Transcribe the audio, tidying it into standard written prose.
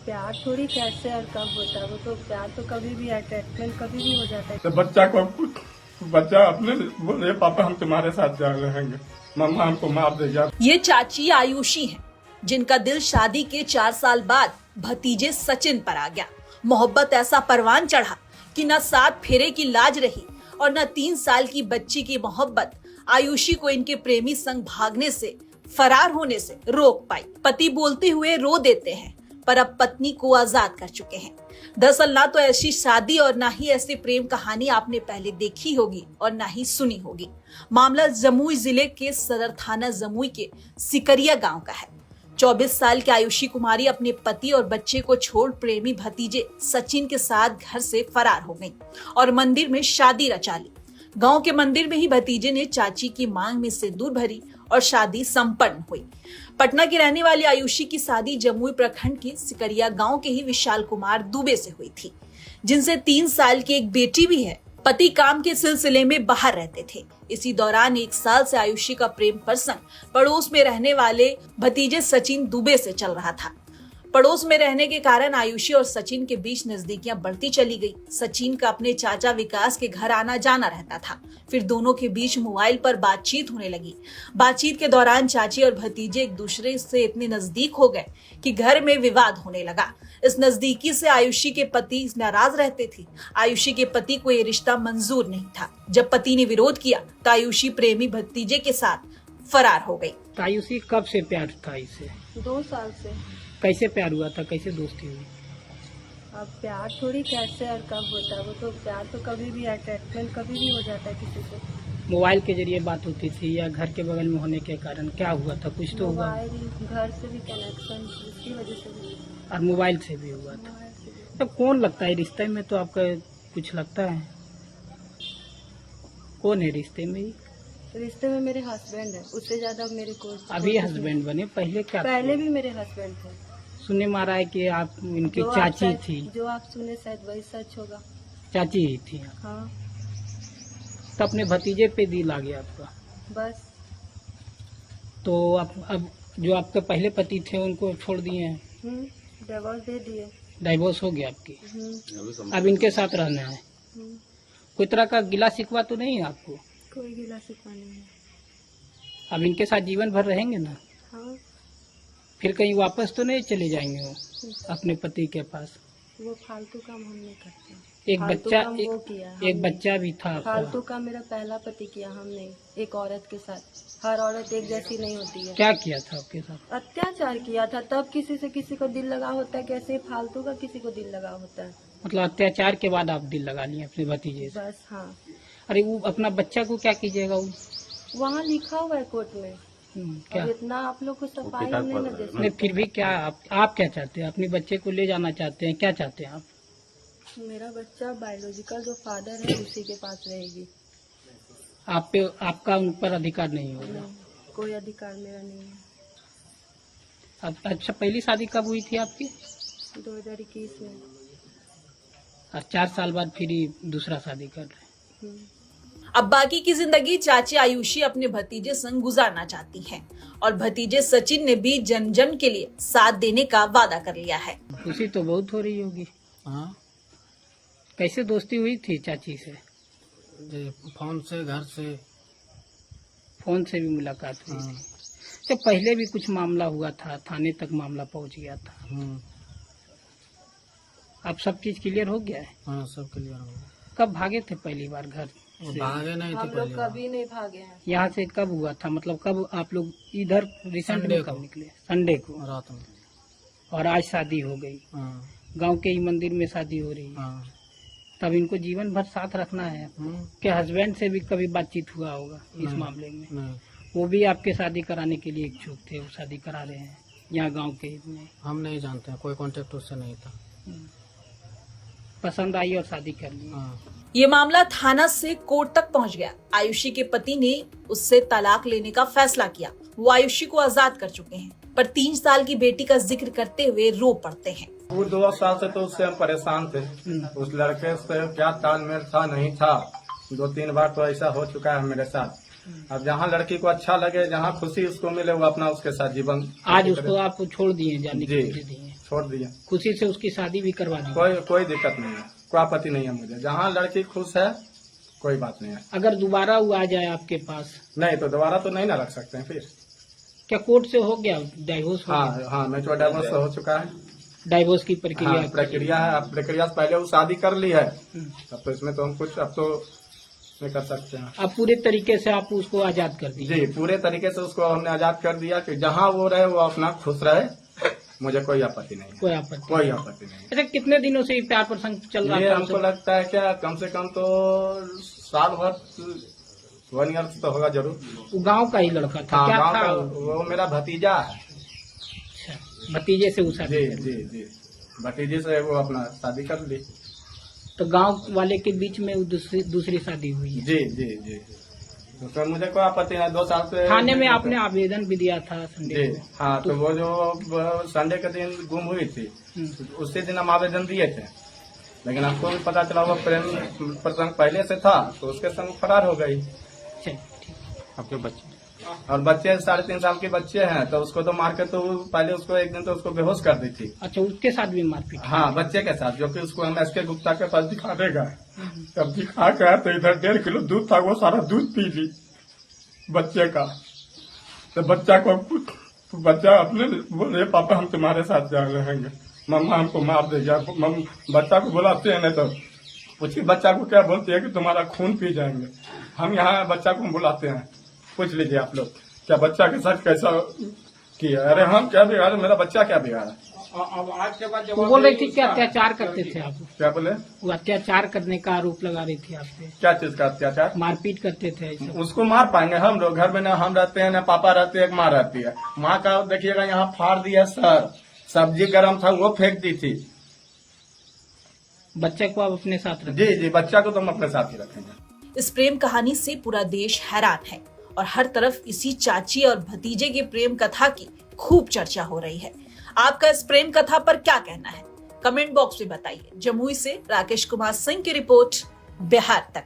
प्यार थोड़ी कैसे और कब होता है, वो तो प्यार तो कभी भी अटैचमेंट कभी भी हो जाता है। तो बच्चा अपने बोले पापा हम तुम्हारे साथ जा रहेंगे, मम्मा हमको मार देगा। ये चाची आयुषी हैं, जिनका दिल शादी के 4 साल बाद भतीजे सचिन पर आ गया। मोहब्बत ऐसा परवान चढ़ा कि न 7 फेरे की लाज रही और न 3 साल की बच्ची की मोहब्बत आयुषी को इनके प्रेमी संग भागने से, फरार होने से रोक पाई। पति बोलते हुए रो देते हैं, पर अब पत्नी को आजाद कर चुके हैं। दरअसल ना तो ऐसी शादी और ना ही ऐसी प्रेम कहानी आपने पहले देखी होगी और ना ही सुनी होगी। मामला जमुई जिले के सदर थाना जमुई के सिकरिया गांव का है। 24 साल की आयुषी कुमारी अपने पति और बच्चे को छोड़ प्रेमी भतीजे सचिन के साथ घर से फरार हो गई और मंदिर में शादी रचा ली। गांव के मंदिर में ही भतीजे ने चाची की मांग में सिंदूर भरी और शादी संपन्न हुई। पटना की रहने वाली आयुषी की शादी जमुई प्रखंड के सिकरिया गांव के ही विशाल कुमार दुबे से हुई थी, जिनसे 3 साल की एक बेटी भी है। पति काम के सिलसिले में बाहर रहते थे। इसी दौरान 1 साल से आयुषी का प्रेम प्रसंग पड़ोस में रहने वाले भतीजे सचिन दुबे से चल रहा था। पड़ोस में रहने के कारण आयुषी और सचिन के बीच नजदीकियां बढ़ती चली गई। सचिन का अपने चाचा विकास के घर आना जाना रहता था। फिर दोनों के बीच मोबाइल पर बातचीत होने लगी। बातचीत के दौरान चाची और भतीजे एक दूसरे से इतने नजदीक हो गए कि घर में विवाद होने लगा। इस नजदीकी से आयुषी के पति नाराज रहते थे। आयुषी के पति को ये रिश्ता मंजूर नहीं था। जब पति ने विरोध किया तो आयुषी प्रेमी भतीजे के साथ फरार हो गई। तो आयुषी कब से प्यार था इससे? 2 साल से। कैसे प्यार हुआ था, कैसे दोस्ती हुई? अब प्यार थोड़ी कैसे और कब होता है, वो तो प्यार तो कभी भी अटैचमेंट कभी भी हो जाता है किसी से। मोबाइल के जरिए बात होती थी या घर के बगल में होने के कारण क्या हुआ था? कुछ तो हुआ। मोबाइल, घर से भी कनेक्शन, इसकी वजह से भी। और मोबाइल से भी हुआ था। मोबाइल से भी। तो कौन लगता है रिश्ते में? तो आपका कुछ लगता है? कौन है रिश्ते में? रिश्ते में मेरे हस्बैंड है, उससे ज्यादा मेरे को। अभी हस्बैंड बने, पहले क्या? पहले भी मेरे हस्बैंड थे। सुनने में आ रहा है कि आप इनकी जो चाची थी। जो आप सुने शायद वही सच होगा। चाची ही थी। हाँ, तो अपने भतीजे पे दिल आ गया आपका। बस। तो अब जो आपके पहले पति थे उनको छोड़ दिए हैं? डिवोर्स दे दिए। डाइवोर्स हो गया आपकी? अब इनके साथ रहना है। कोई तरह का गिला शिकवा तो नहीं है आपको? कोई गिला शिकवा नहीं है। अब इनके साथ जीवन भर रहेंगे ना? हाँ। फिर कहीं वापस तो नहीं चले जाएंगे वो अपने पति के पास? वो फालतू काम हम नहीं करते। एक बच्चा भी था। फालतू काम मेरा पहला पति किया, हम नहीं। एक औरत के साथ। हर औरत एक जैसी नहीं होती है। क्या किया था आपके साथ? अत्याचार किया था। तब किसी से किसी को दिल लगा होता है, कैसे फालतू का किसी को दिल लगा होता है। मतलब अत्याचार के बाद आप दिल लगा लिए अपने भतीजे से? बस। हाँ। अरे वो अपना बच्चा को क्या कीजिएगा? वो वहाँ लिखा हुआ है कोर्ट में। क्या? इतना आप लोग को सफाई नहीं ना दे सकते। नहीं, फिर भी क्या आप क्या चाहते हैं? अपने बच्चे को ले जाना चाहते हैं? क्या चाहते हैं आप? मेरा बच्चा बायोलॉजिकल जो फादर है उसी के पास रहेगी। आपका उन पर अधिकार नहीं होगा? नहीं, कोई अधिकार मेरा नहीं है। अब अच्छा, पहली शादी कब हुई थी आपकी? 2021 में। और 4 साल बाद फिर दूसरा शादी कर रहे हैं। अब बाकी की जिंदगी चाची आयुषी अपने भतीजे संग गुजारना चाहती हैं और भतीजे सचिन ने भी जन जन के लिए साथ देने का वादा कर लिया है। खुशी तो बहुत हो रही होगी। हाँ, कैसे दोस्ती हुई थी चाची से? फोन से, घर से। फोन से भी मुलाकात हुई थी। तो पहले भी कुछ मामला हुआ था, थाने तक मामला पहुंच गया था। अब सब चीज क्लियर हो गया है? हाँ, सब क्लियर हो गया। कब भागे थे पहली बार घर से? भागे नहीं थे हम लोग कभी नहीं भागे हैं। यहाँ से कब हुआ था? मतलब कब आप लोग इधर रिसेंट में कब निकले? संडे को रात में। और आज शादी हो गई। हाँ, गांव के ही मंदिर में शादी हो रही है। हाँ। तब इनको जीवन भर साथ रखना है। क्या हस्बैंड से भी कभी बातचीत हुआ होगा इस मामले में? नहीं, वो भी आपके शादी कराने के लिए इच्छुक थे, वो शादी करा रहे हैं यहाँ गांव के में? हम नहीं जानते हैं, कोई कांटेक्ट उससे नहीं था। पसंद आई और शादी कर ली। हाँ। ये मामला थाना से कोर्ट तक पहुंच गया। आयुषी के पति ने उससे तलाक लेने का फैसला किया। वो आयुषी को आजाद कर चुके हैं, पर 3 साल की बेटी का जिक्र करते हुए रो पड़ते हैं। वो 2 साल से तो उससे हम परेशान थे। उस लड़के से क्या तालमेल था नहीं था। 2-3 बार तो ऐसा हो चुका है मेरे साथ। अब जहाँ लड़की को अच्छा लगे, जहाँ खुशी उसको मिले, वो अपना उसके साथ जीवन। आज उसको आप छोड़ दिए जाने के लिए दिए? छोड़ दिया। खुशी से उसकी शादी भी करवा दी। कोई दिक्कत नहीं है, कोई आपत्ति नहीं है मुझे। जहाँ लड़की खुश है कोई बात नहीं है। अगर दोबारा वो आ जाए आपके पास, नहीं तो दोबारा तो नहीं ना रख सकते हैं फिर। क्या कोर्ट से हो गया डाइवोर्स? हाँ मैं तो डाइवोर्स हो चुका है। डाइवोर्स की प्रक्रिया? हाँ, प्रक्रिया है। अब प्रक्रिया से पहले वो शादी कर ली है, अब तो इसमें तो हम कुछ अब तो नहीं कर सकते हैं। अब पूरे तरीके से आप उसको आजाद कर दीजिए? जी, पूरे तरीके से उसको हमने आजाद कर दिया कि जहाँ वो रहे वो अपना खुश रहे, मुझे कोई आपत्ति नहीं है। कोई आपत्ति नहीं। अच्छा, कितने दिनों से ये प्यार प्रसंग चल रहा ये था? हमको लगता है क्या कम से कम तो साल भर 1 ईयर तो होगा जरूर। वो गांव का ही लड़का था? हाँ, क्या गाँव था का वो? वो मेरा भतीजा है। अच्छा, भतीजे से उसका? जी, भतीजे से वो अपना शादी कर ली। तो गांव वाले के बीच में वो दूसरी शादी हुई है? जी। तो सर मुझे कोई आपत्ति नहीं, 2 साल से थाने में आपने आवेदन भी दिया था संडे जी। को? हाँ, तो वो जो संडे के दिन गुम हुई थी उसी दिन हम आवेदन दिए थे, लेकिन हमको भी पता चला वो प्रेम प्रसंग पहले से था तो उसके संग फरार हो गई। चलिए, ठीक। आपके बच्चे और बच्चे 3.5 साल के बच्चे हैं, तो उसको तो मार के तो पहले उसको एक दिन तो उसको बेहोश कर दी थी। अच्छा, उसके साथ भी मारपीट? हाँ, बच्चे के साथ, जो कि उसको हम एसके गुप्ता के पास दिखा देगा। तब दिखा के तो इधर 1.5 किलो दूध था, वो सारा दूध पी ली बच्चे का। तो बच्चा अपने बोले पापा हम तुम्हारे साथ जा रहेंगे, मम्मा हमको मार देगा। बच्चा को बुलाते हैं नहीं तो उसी बच्चा को क्या बोलती है कि तुम्हारा खून पी जाएंगे। हम यहाँ बच्चा को बुलाते हैं, पूछ लीजिए आप लोग क्या बच्चा के साथ कैसा किया। अरे हम क्या बिगाड़े, मेरा बच्चा क्या बिगाड़ा। अब आज के बाद वो बोल रही थी कि अत्याचार करते थे आप? क्या बोले? वो अत्याचार करने का आरोप लगा रही थी आप पे? क्या चीज का अत्याचार? मारपीट करते थे ऐसा? उसको मार पाएंगे हम लोग? घर में न हम रहते हैं, न पापा रहते हैं, माँ रहती है। माँ का देखिएगा यहाँ फाड़ दिया सर, सब्जी गर्म था वो फेंक दी थी। बच्चे को आप अपने साथ रखें? जी, बच्चा को तो हम अपने साथ ही रखेंगे। इस प्रेम कहानी से पूरा देश हैरान है और हर तरफ इसी चाची और भतीजे की प्रेम कथा की खूब चर्चा हो रही है। आपका इस प्रेम कथा पर क्या कहना है, कमेंट बॉक्स में बताइए। जमुई से राकेश कुमार सिंह की रिपोर्ट, बिहार तक।